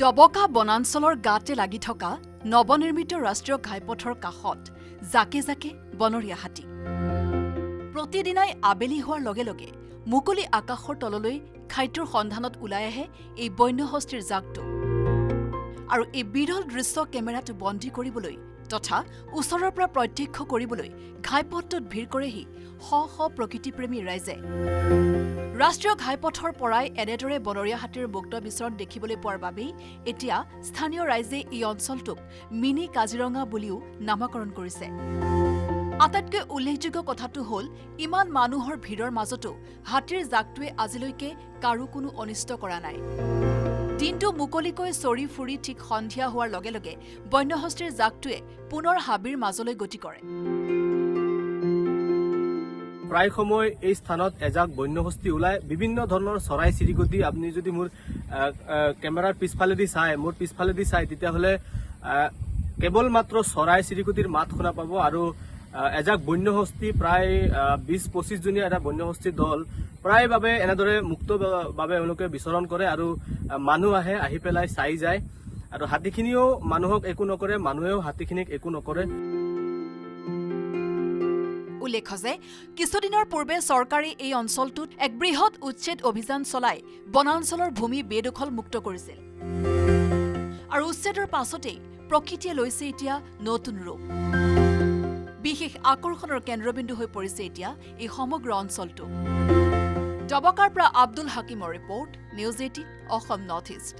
ডবকা বনাঞ্চলৰ গাতে লাগি থকা নৱনিৰ্মিত ৰাষ্ট্ৰীয় ঘাইপথৰ কাষত জাকে জাকে বনৰীয়া হাতী। প্ৰতিদিনাই আবেলি হোৱাৰ লগে লগে মুকলি আকাশৰ তললৈ খাদ্যৰ সন্ধানত ওলাই আহে এই বন্যহস্তীৰ জাকটো। আৰু এই বিৰল দৃশ্য কেমেৰাটো বন্দী কৰিবলৈ তথা ওচৰৰ পৰা প্ৰত্যক্ষ কৰিবলৈ ঘাইপথটোত ভিৰ কৰেহি শ শ প্ৰকৃতিপ্ৰেমী ৰাইজে। ৰাষ্ট্ৰীয় ঘাইপথৰ পৰাই এনেদৰে বনৰীয়া হাতীৰ মুক্ত বিচৰণ দেখিবলৈ পোৱাৰ বাবেই এতিয়া স্থানীয় ৰাইজে এই অঞ্চলটোক মিনি কাজিৰঙা বুলিও নামাকৰণ কৰিছে। আটাইতকৈ উল্লেখযোগ্য কথাটো হ'ল ইমান মানুহৰ ভিৰৰ মাজতো হাতীৰ জাকটোৱে আজিলৈকে কাৰো কোনো অনিষ্ট কৰা নাই। দিনটো মুকলিকৈ চৰি ফুৰি ঠিক সন্ধিয়া হোৱাৰ লগে লগে বন্যহস্তীৰ জাকটোৱে পুনৰ হাবিৰ মাজলৈ গতি কৰে। প্ৰায় সময় এই স্থানত এজাক বন্যহস্তী ওলায়। বিভিন্ন ধৰণৰ চৰাই চিৰিকটি আপুনি যদি মোৰ কেমেৰাৰ পিছফালেদি চাই, মোৰ পিছফালেদি চাই, তেতিয়াহ'লে কেৱল মাত্ৰ চৰাই চিৰিকটিৰ মাত শুনা পাব। আৰু এজাক বন্যহস্তী প্ৰায় ২০-২৫ জনীয়া এটা বন্যহস্তীৰ দল প্ৰায়ভাৱে এনেদৰে মুক্তভাৱে এওঁলোকে বিচৰণ কৰে আৰু মানুহ আহি পেলাই চাই যায়। আৰু হাতীখিনিও মানুহক একো নকৰে, মানুহেও হাতীখিনিক একো নকৰে। উল্লেখ্য যে কিছুদিনৰ পূৰ্বে চৰকাৰে এই অঞ্চলটোত এক বৃহৎ উচ্ছেদ অভিযান চলাই বনাঞ্চলৰ ভূমি বেদখল মুক্ত কৰিছিল। আৰু উচ্ছেদৰ পাছতেই প্ৰকৃতিয়ে লৈছে এতিয়া নতুন ৰূপ। বিশেষ আকৰ্ষণৰ কেন্দ্ৰবিন্দু হৈ পৰিছে এতিয়া এই সমগ্ৰ অঞ্চলটো। ডবকাৰ পৰা আব্দুল হাকিমৰ report, news 18 Assam north east.